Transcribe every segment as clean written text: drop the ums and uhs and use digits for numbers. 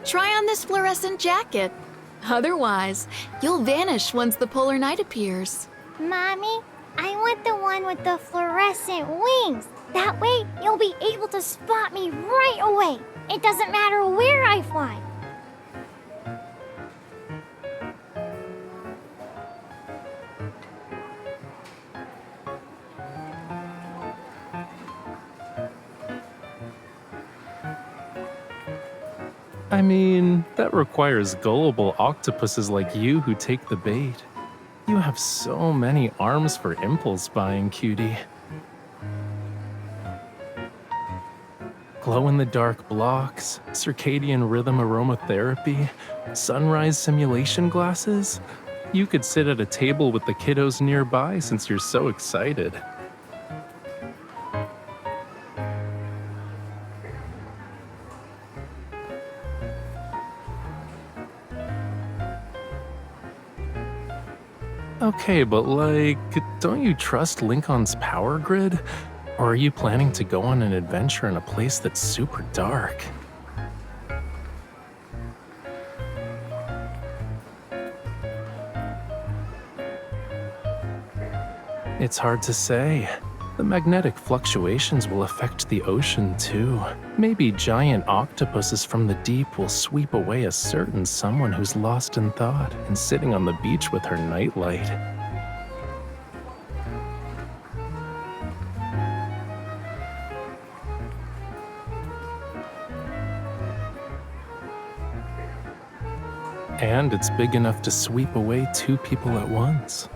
Try on this fluorescent jacket. Otherwise, you'll vanish once the polar night appears. Mommy, I want the one with the fluorescent wings. That way, you'll be able to spot me right away. It doesn't matter where I fly. I mean, that requires gullible octopuses like you who take the bait. You have so many arms for impulse buying, cutie. Glow-in-the-dark blocks, circadian rhythm aromatherapy, sunrise simulation glasses. You could sit at a table with the kiddos nearby since you're so excited. Okay, but don't you trust Lincoln's power grid? Or are you planning to go on an adventure in a place that's super dark? It's hard to say. The magnetic fluctuations will affect the ocean too. Maybe giant octopuses from the deep will sweep away a certain someone who's lost in thought and sitting on the beach with her nightlight. And it's big enough to sweep away two people at once.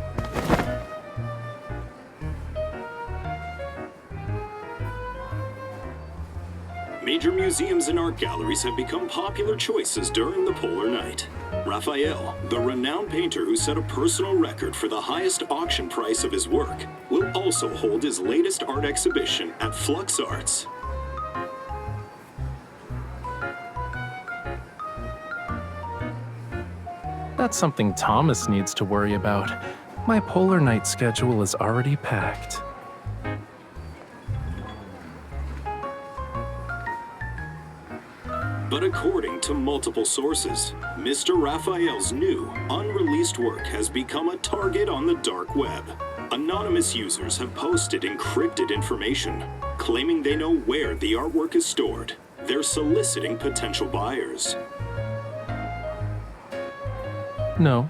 Major museums and art galleries have become popular choices during the polar night. Rafayel, the renowned painter who set a personal record for the highest auction price of his work, will also hold his latest art exhibition at Flux Arts. That's something Thomas needs to worry about. My polar night schedule is already packed. But according to multiple sources, Mr. Raphael's new, unreleased work has become a target on the dark web. Anonymous users have posted encrypted information, claiming they know where the artwork is stored. They're soliciting potential buyers. No.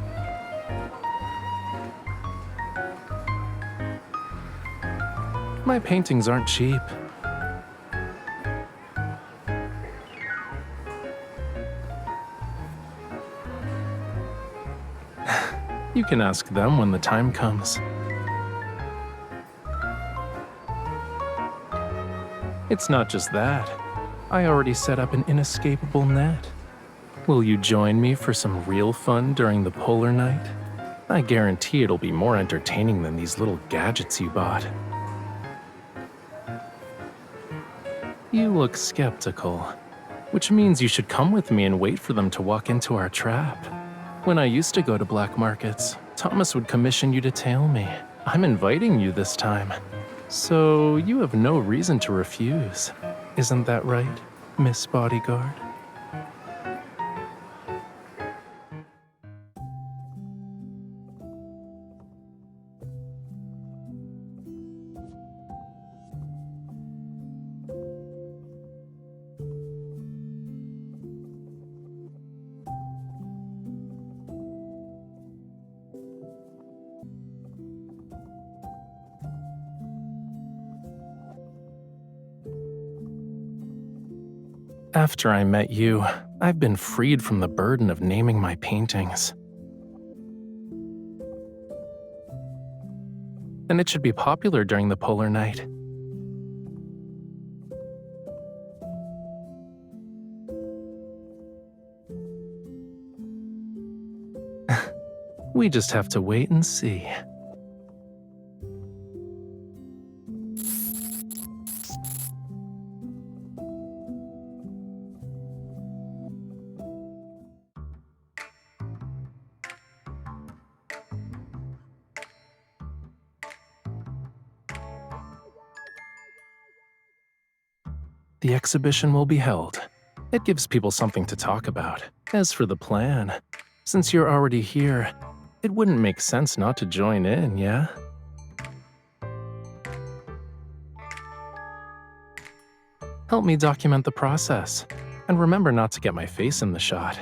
My paintings aren't cheap. You can ask them when the time comes. It's not just that. I already set up an inescapable net. Will you join me for some real fun during the polar night? I guarantee it'll be more entertaining than these little gadgets you bought. You look skeptical, which means you should come with me and wait for them to walk into our trap. When I used to go to black markets, Thomas would commission you to tail me. I'm inviting you this time. So you have no reason to refuse. Isn't that right, Miss Bodyguard? After I met you, I've been freed from the burden of naming my paintings. And it should be popular during the polar night. We just have to wait and see. The exhibition will be held It gives people something to talk about. As for the plan, since you're already here, it wouldn't make sense not to join in, yeah? Help me document the process, and remember not to get my face in the shot.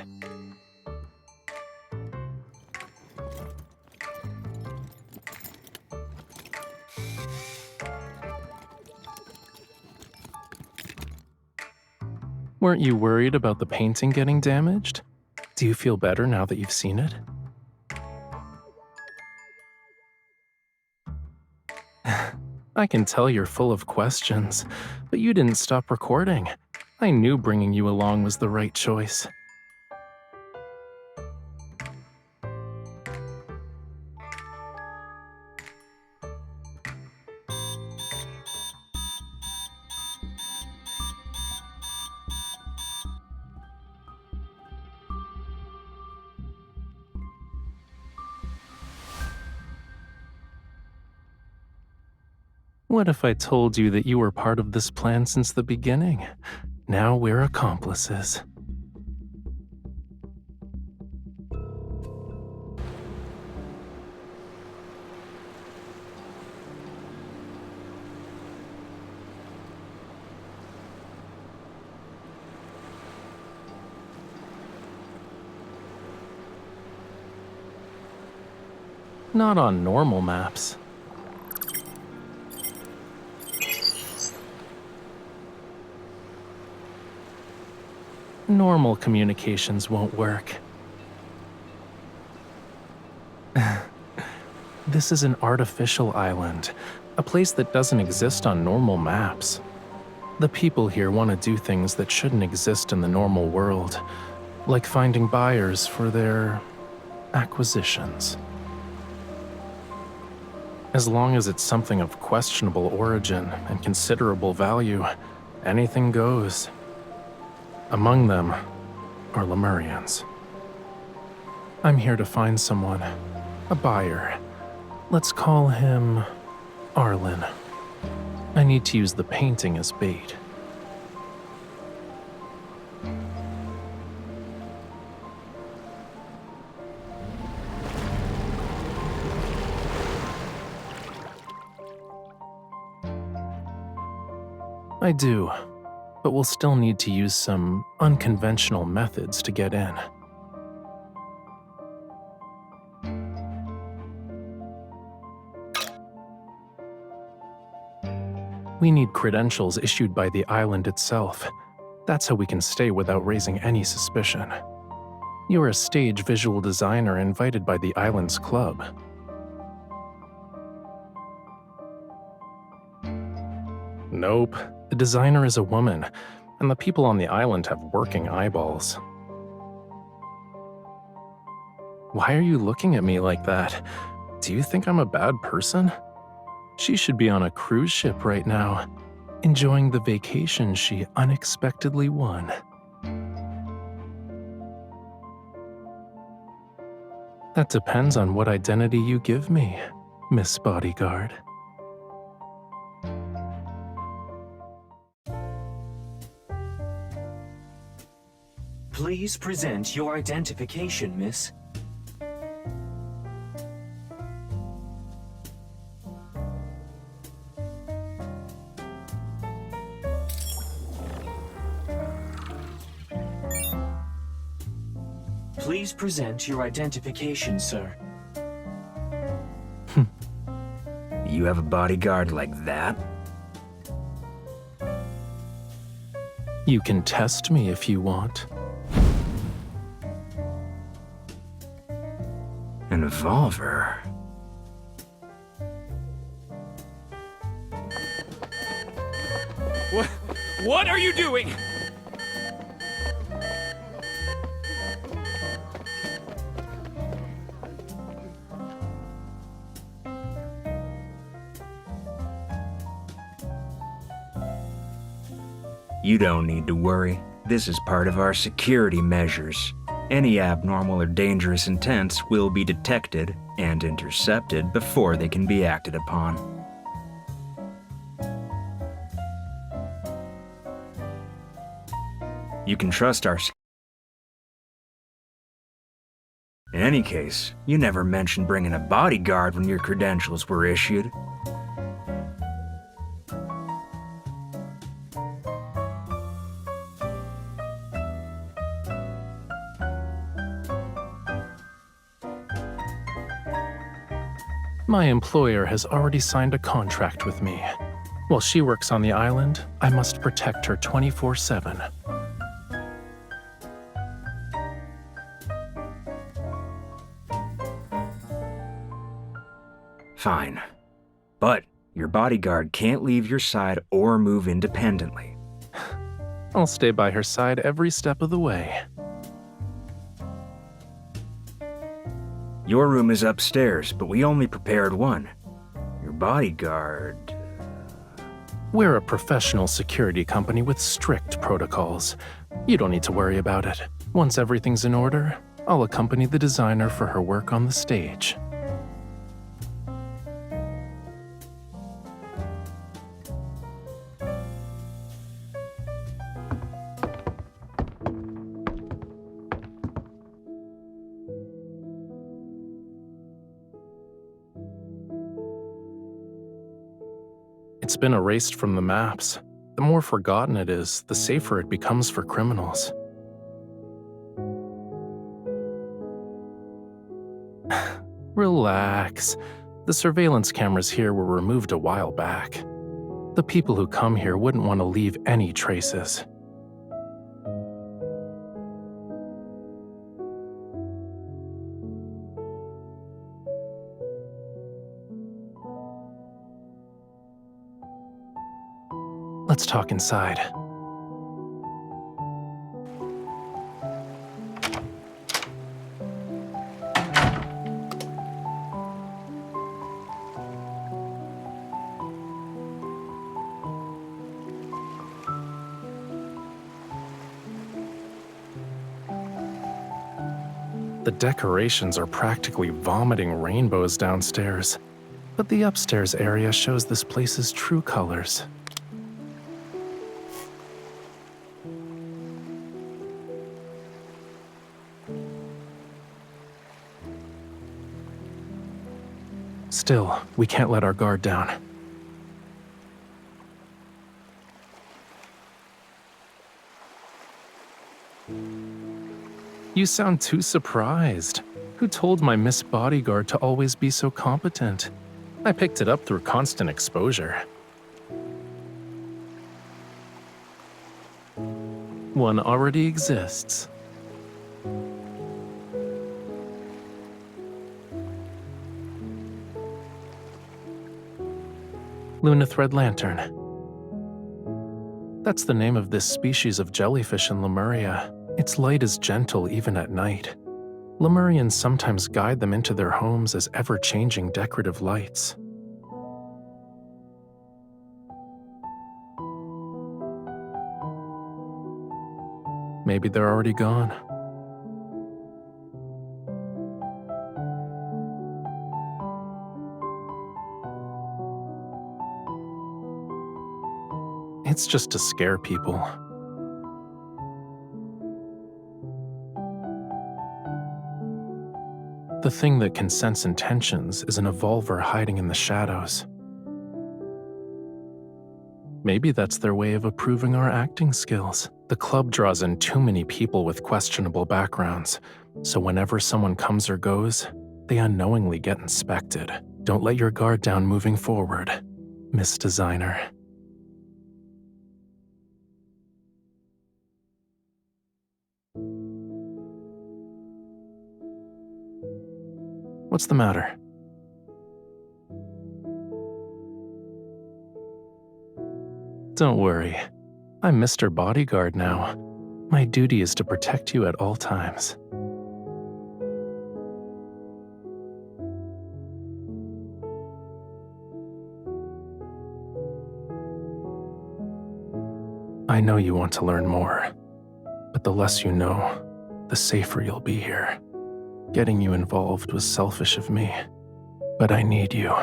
Weren't you worried about the painting getting damaged? Do you feel better now that you've seen it? I can tell you're full of questions, but you didn't stop recording. I knew bringing you along was the right choice. What if I told you that you were part of this plan since the beginning? Now we're accomplices. Not on normal maps. Normal communications won't work. This is an artificial island, a place that doesn't exist on normal maps. The people here want to do things that shouldn't exist in the normal world, like finding buyers for their acquisitions. As long as it's something of questionable origin and considerable value, anything goes. Among them are Lemurians. I'm here to find someone, a buyer. Let's call him Arlen. I need to use the painting as bait. I do, but we'll still need to use some unconventional methods to get in. We need credentials issued by the island itself. That's how we can stay without raising any suspicion. You're a stage visual designer invited by the island's club. Nope. The designer is a woman, and the people on the island have working eyeballs. Why are you looking at me like that? Do you think I'm a bad person? She should be on a cruise ship right now, enjoying the vacation she unexpectedly won. That depends on what identity you give me, Miss Bodyguard. Please present your identification, miss. Please present your identification, sir. You have a bodyguard like that? You can test me if you want. An evolver? What are you doing? You don't need to worry. This is part of our security measures. Any abnormal or dangerous intents will be detected and intercepted before they can be acted upon. You can trust our... In any case, you never mentioned bringing a bodyguard when your credentials were issued. My employer has already signed a contract with me. While she works on the island, I must protect her 24/7. Fine. But your bodyguard can't leave your side or move independently. I'll stay by her side every step of the way. Your room is upstairs, but we only prepared one. Your bodyguard... We're a professional security company with strict protocols. You don't need to worry about it. Once everything's in order, I'll accompany the designer for her work on the stage. It's been erased from the maps. The more forgotten it is, the safer it becomes for criminals. Relax. The surveillance cameras here were removed a while back. The people who come here wouldn't want to leave any traces. Let's talk inside. The decorations are practically vomiting rainbows downstairs, but the upstairs area shows this place's true colors. Still, we can't let our guard down. You sound too surprised. Who told my Miss Bodyguard to always be so competent? I picked it up through constant exposure. One already exists. Luna Thread Lantern. That's the name of this species of jellyfish in Lemuria. Its light is gentle even at night. Lemurians sometimes guide them into their homes as ever-changing decorative lights. Maybe they're already gone. It's just to scare people. The thing that can sense intentions is an evolver hiding in the shadows. Maybe that's their way of approving our acting skills. The club draws in too many people with questionable backgrounds, so whenever someone comes or goes, they unknowingly get inspected. Don't let your guard down moving forward, Miss Designer. What's the matter? Don't worry. I'm Mr. Bodyguard now. My duty is to protect you at all times. I know you want to learn more, but the less you know, the safer you'll be here. Getting you involved was selfish of me, but I need you.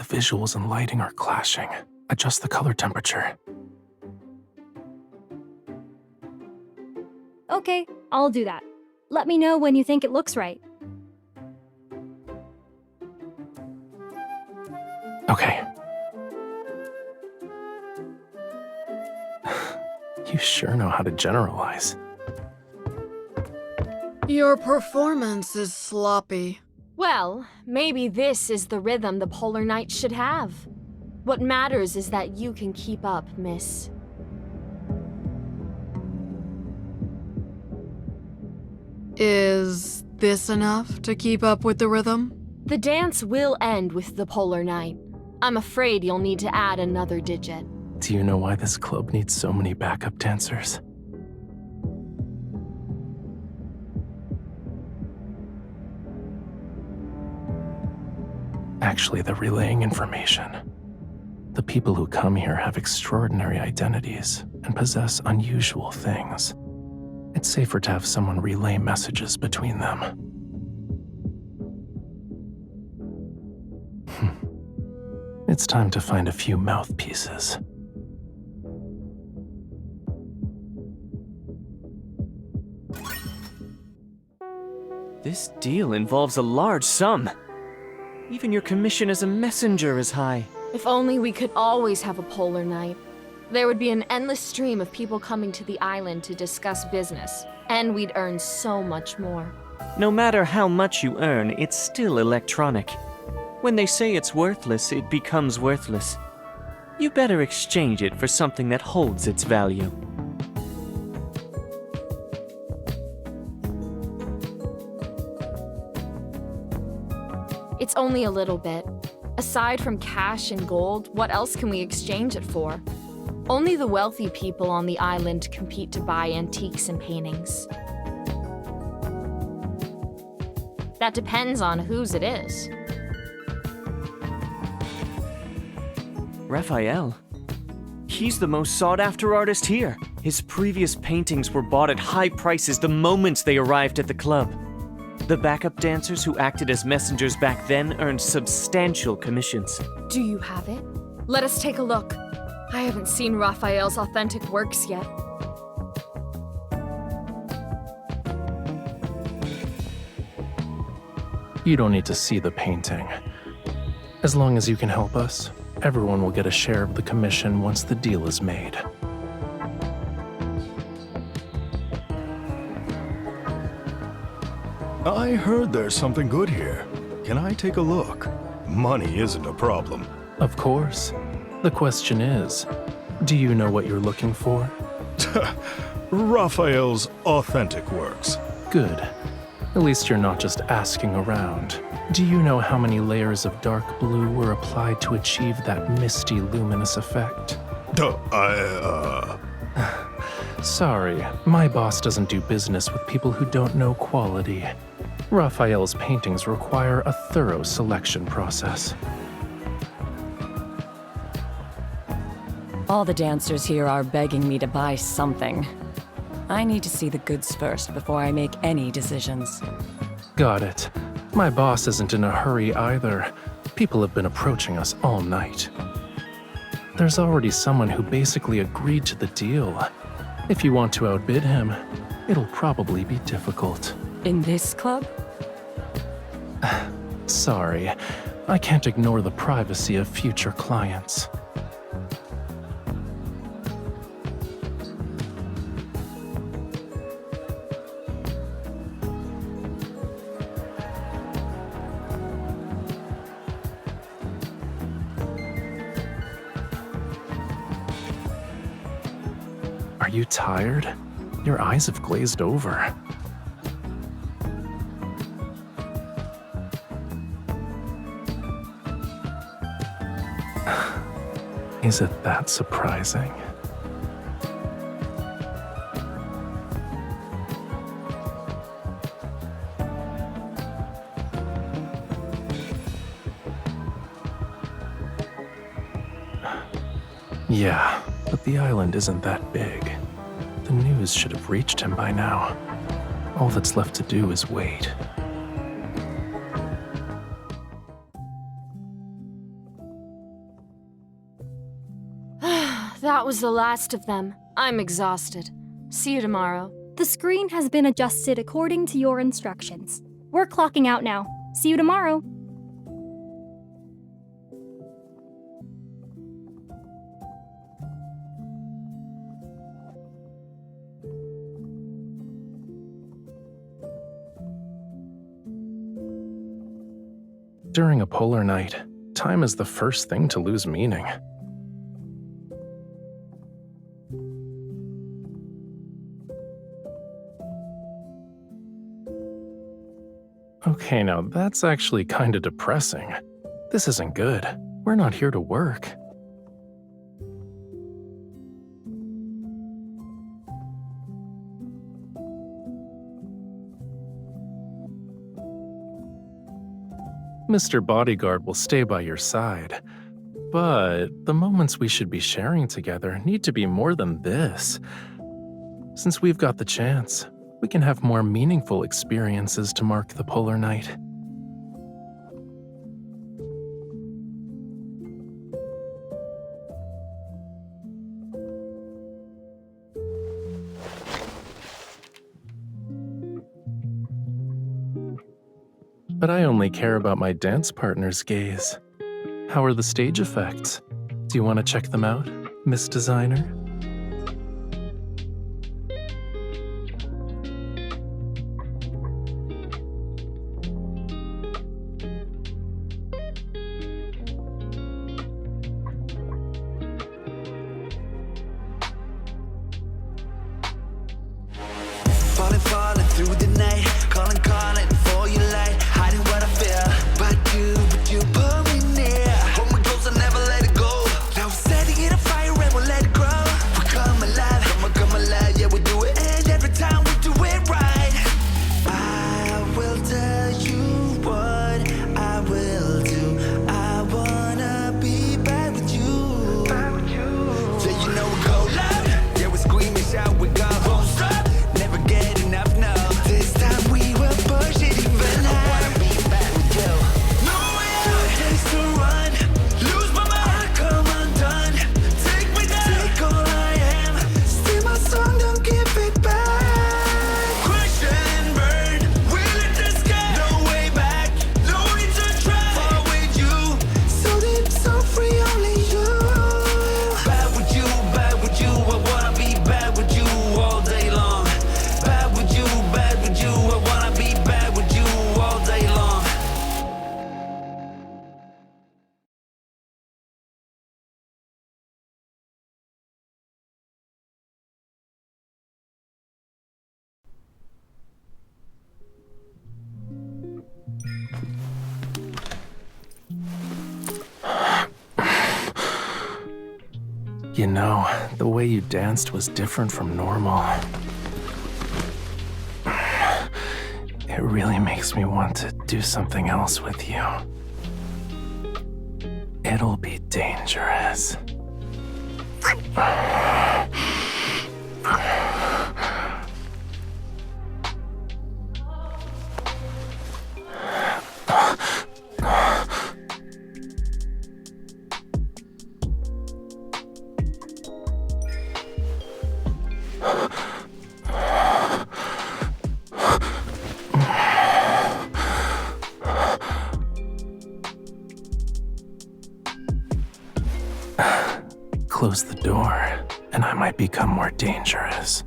visuals and lighting are clashing. Adjust the color temperature. Okay, I'll do that. Let me know when you think it looks right. Okay. You sure know how to generalize. Your performance is sloppy. Well, maybe this is the rhythm the Polar Night should have. What matters is that you can keep up, miss. Is this enough to keep up with the rhythm? The dance will end with the Polar Night. I'm afraid you'll need to add another digit. Do you know why this club needs so many backup dancers? Actually, they're relaying information. The people who come here have extraordinary identities and possess unusual things. It's safer to have someone relay messages between them. It's time to find a few mouthpieces. This deal involves a large sum. Even your commission as a messenger is high. If only we could always have a Polar Night. There would be an endless stream of people coming to the island to discuss business, and we'd earn so much more. No matter how much you earn, it's still electronic. When they say it's worthless, it becomes worthless. You better exchange it for something that holds its value. It's only a little bit. Aside from cash and gold, what else can we exchange it for? Only the wealthy people on the island compete to buy antiques and paintings. That depends on whose it is. Raphael. He's the most sought-after artist here. His previous paintings were bought at high prices the moment they arrived at the club. The backup dancers who acted as messengers back then earned substantial commissions. Do you have it? Let us take a look. I haven't seen Raphael's authentic works yet. You don't need to see the painting. As long as you can help us, everyone will get a share of the commission once the deal is made. I heard there's something good here. Can I take a look? Money isn't a problem. Of course. The question is, do you know what you're looking for? Raphael's authentic works. Good. At least you're not just asking around. Do you know how many layers of dark blue were applied to achieve that misty, luminous effect? Sorry, my boss doesn't do business with people who don't know quality. Raphael's paintings require a thorough selection process. All the dancers here are begging me to buy something. I need to see the goods first before I make any decisions. Got it. My boss isn't in a hurry either. People have been approaching us all night. There's already someone who basically agreed to the deal. If you want to outbid him, it'll probably be difficult. In this club? Sorry, I can't ignore the privacy of future clients. Are you tired? Your eyes have glazed over. Is it that surprising? Yeah, but the island isn't that big. The news should have reached him by now. All that's left to do is wait. That was the last of them. I'm exhausted. See you tomorrow. The screen has been adjusted according to your instructions. We're clocking out now. See you tomorrow. During a polar night, time is the first thing to lose meaning. Okay, now that's actually kinda depressing. This isn't good. We're not here to work. Mr. Bodyguard will stay by your side, but the moments we should be sharing together need to be more than this. Since we've got the chance, we can have more meaningful experiences to mark the polar night. But I only care about my dance partner's gaze. How are the stage effects? Do you want to check them out, Miss Designer? Falling through the night, calling for your light, hiding what I feel. But you pull me near. Hold me close and never let it go. Now we're setting it on fire and we'll let it grow. We come alive, come alive, yeah we do it. And every time we do it right, I will tell you what I will do. I wanna be back with you. Yeah, you know we go loud, yeah we scream and shout, we go. Won't stop, never get enough now. This time we will push it even higher. I wanna be back with you. No way out, days to run. Lose my mind, come undone. Take me down, take all I am. Steal my song, don't give it back. Crash and burn, we lit the sky. No way back, no need to try. Far with you, so deep, so free, only you. Back with you, I wanna be back with you all day long. Back with you, I wanna be back with you all day long. You know, the way you danced was different from normal. It really makes me want to do something else with you. It'll be dangerous. Close the door, and I might become more dangerous.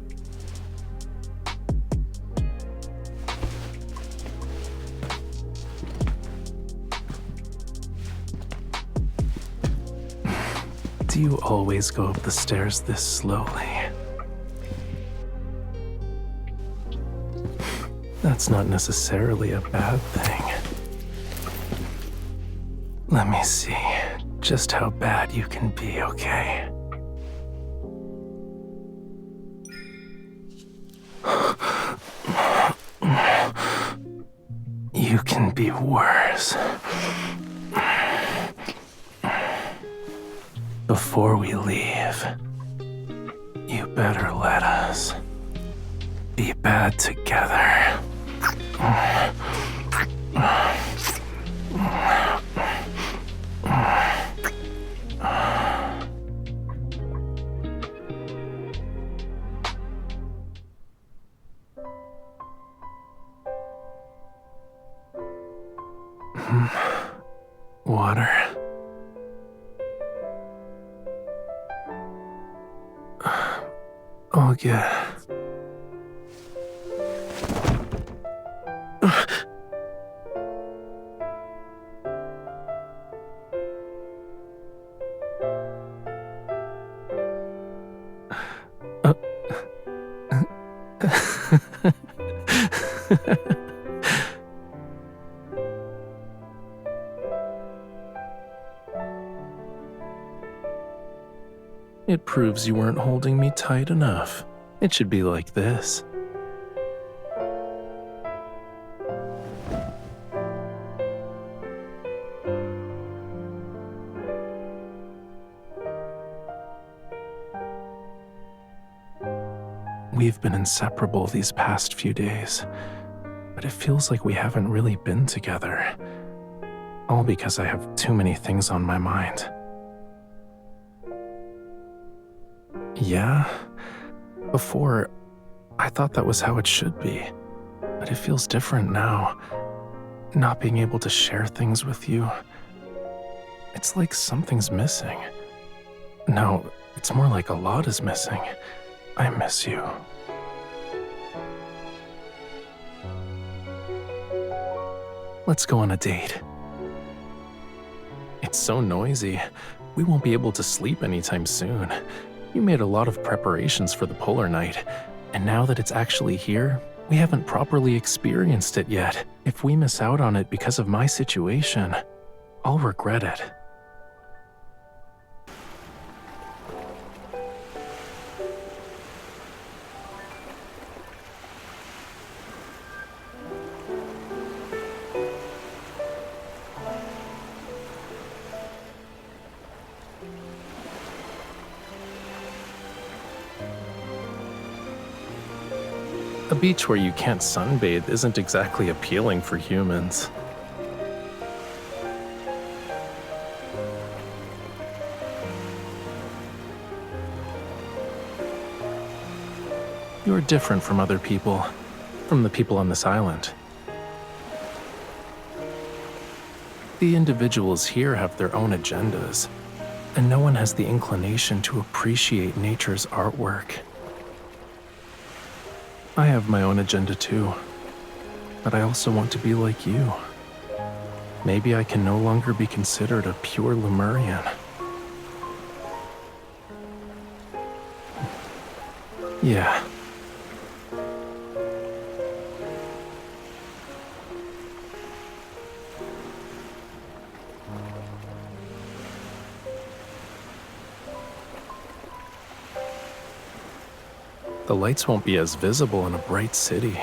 Do you always go up the stairs this slowly? That's not necessarily a bad thing. Let me see just how bad you can be, okay? You can be worse. Before we leave, you better let us be bad together. Water. I'll get. It proves you weren't holding me tight enough. It should be like this. We've been inseparable these past few days, but it feels like we haven't really been together. All because I have too many things on my mind. Yeah, before, I thought that was how it should be, but it feels different now. Not being able to share things with you, it's like something's missing. No, it's more like a lot is missing. I miss you. Let's go on a date. It's so noisy. We won't be able to sleep anytime soon. You made a lot of preparations for the polar night, and now that it's actually here, we haven't properly experienced it yet. If we miss out on it because of my situation, I'll regret it. A beach where you can't sunbathe isn't exactly appealing for humans. You're different from other people, from the people on this island. The individuals here have their own agendas, and no one has the inclination to appreciate nature's artwork. I have my own agenda too, but I also want to be like you. Maybe I can no longer be considered a pure Lemurian. Yeah. The lights won't be as visible in a bright city.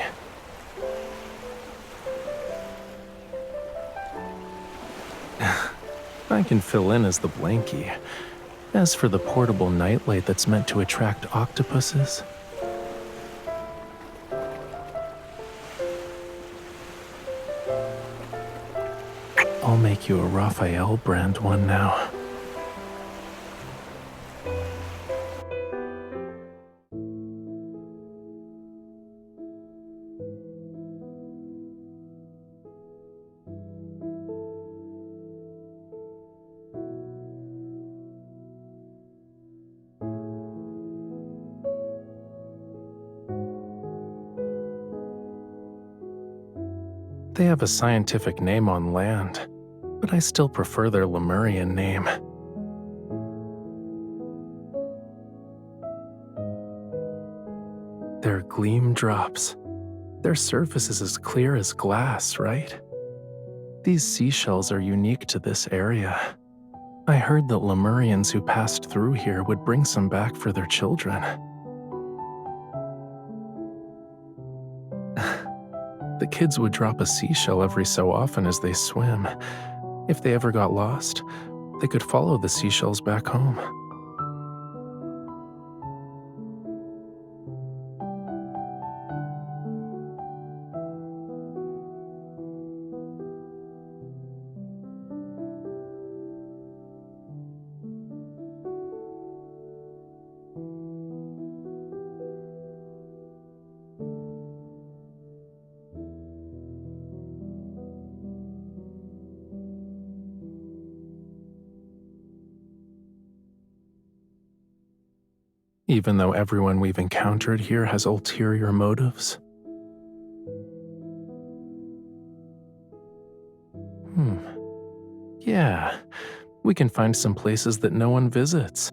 I can fill in as the blankie. As for the portable nightlight that's meant to attract octopuses, I'll make you a Rafayel brand one now. They have a scientific name on land, but I still prefer their Lemurian name. They're gleam drops. Their surface is as clear as glass, right? These seashells are unique to this area. I heard that Lemurians who passed through here would bring some back for their children. The kids would drop a seashell every so often as they swim. If they ever got lost, they could follow the seashells back home. even though everyone we've encountered here has ulterior motives? Yeah, we can find some places that no one visits.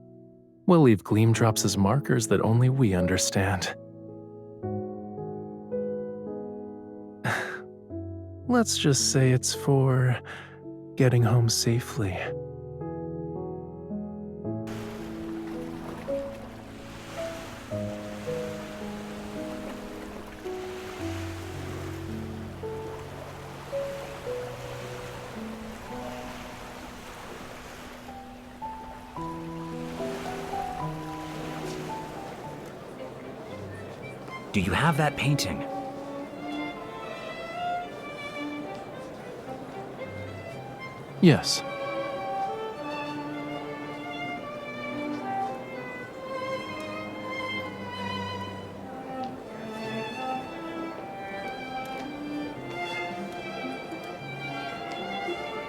We'll leave gleam drops as markers that only we understand. Let's just say it's for getting home safely. Do you have that painting? Yes.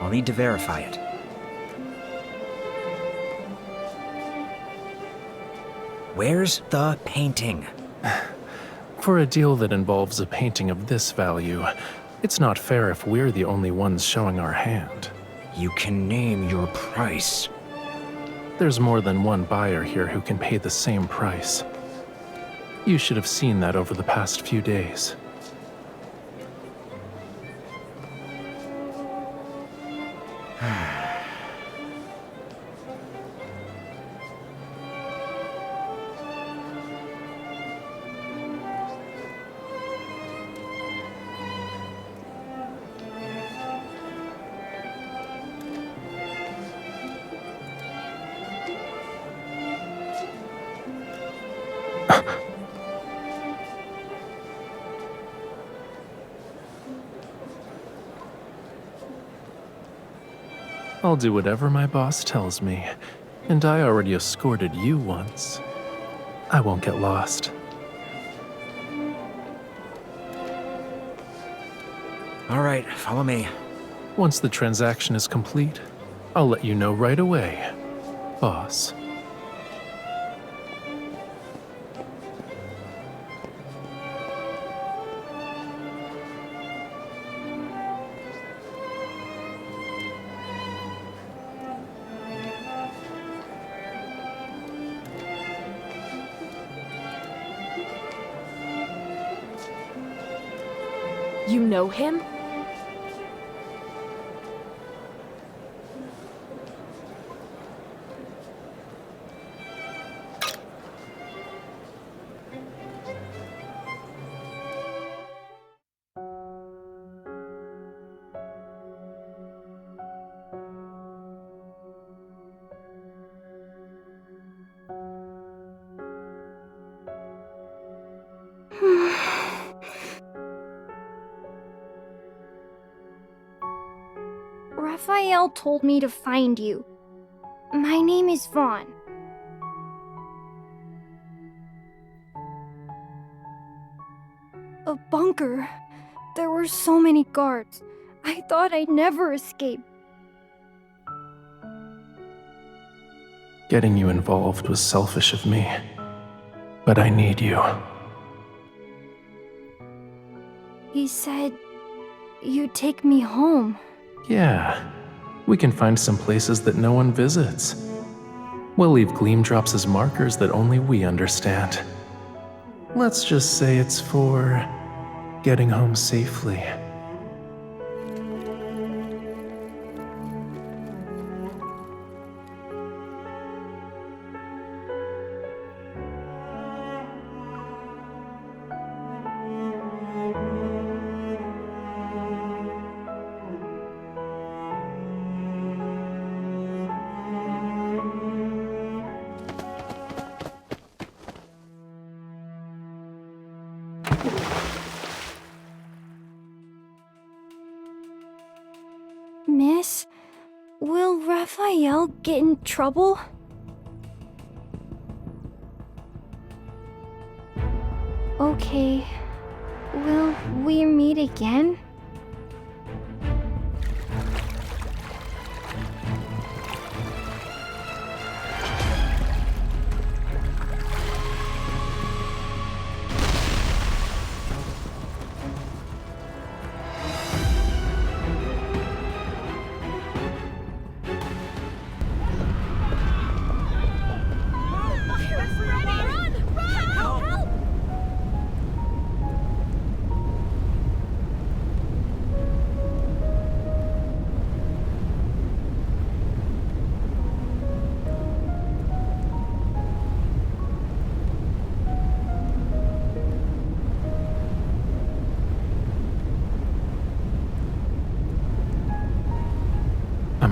I'll need to verify it. Where's the painting? For a deal that involves a painting of this value, it's not fair if we're the only ones showing our hand. You can name your price. There's more than one buyer here who can pay the same price. You should have seen that over the past few days. I'll do whatever my boss tells me, and I already escorted you once. I won't get lost. All right, follow me. Once the transaction is complete, I'll let you know right away, boss. You know him? Rafayel told me to find you. My name is Vaughn. A bunker. There were so many guards. I thought I'd never escape. Getting you involved was selfish of me, but I need you. He said you'd take me home. Yeah, we can find some places that no one visits. We'll leave gleam drops as markers that only we understand. Let's just say it's for getting home safely. Miss, will Rafayel get in trouble? Okay, will we meet again?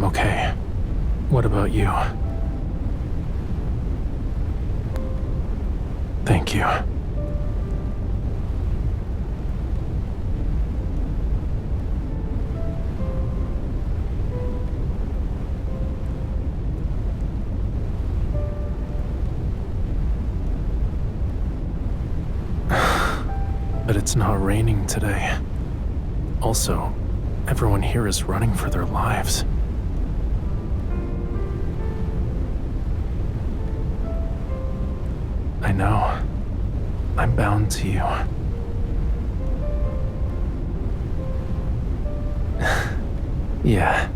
I'm okay. What about you? Thank you. But it's not raining today. Also, everyone here is running for their lives. I know. I'm bound to you. Yeah.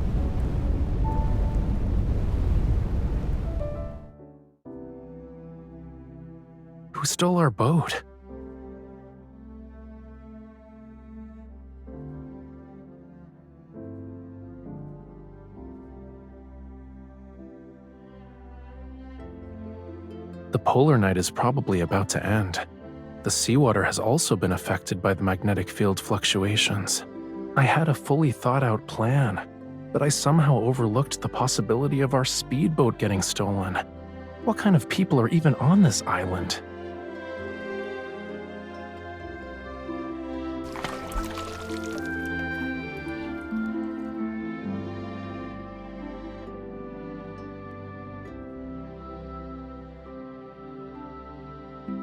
Who stole our boat? The polar night is probably about to end. The seawater has also been affected by the magnetic field fluctuations. I had a fully thought-out plan, but I somehow overlooked the possibility of our speedboat getting stolen. What kind of people are even on this island?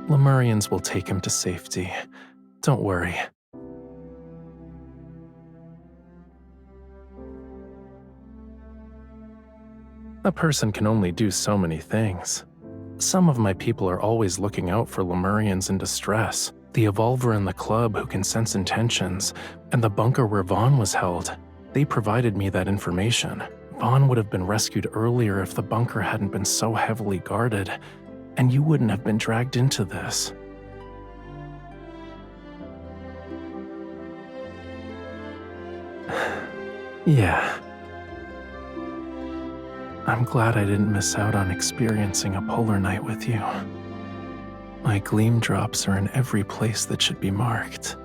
Lemurians will take him to safety. Don't worry. A person can only do so many things. Some of my people are always looking out for Lemurians in distress, the evolver in the club who can sense intentions, and the bunker where Vaughn was held. They provided me that information. Vaughn would have been rescued earlier if the bunker hadn't been so heavily guarded, and you wouldn't have been dragged into this. Yeah. I'm glad I didn't miss out on experiencing a polar night with you. My gleam drops are in every place that should be marked.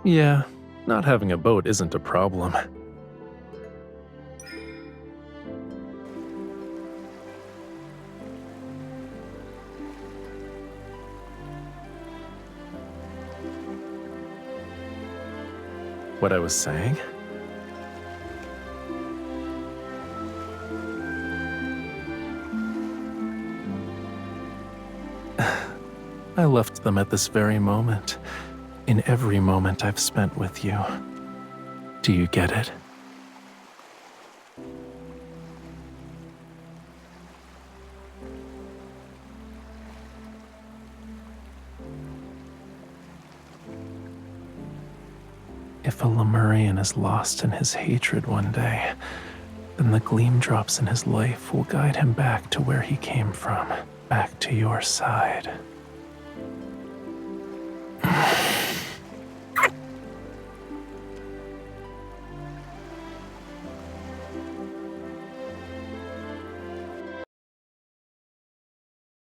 Yeah, not having a boat isn't a problem. What I was saying? I left them at this very moment. In every moment I've spent with you. Do you get it? If a Lemurian is lost in his hatred one day, then the gleam drops in his life will guide him back to where he came from, back to your side.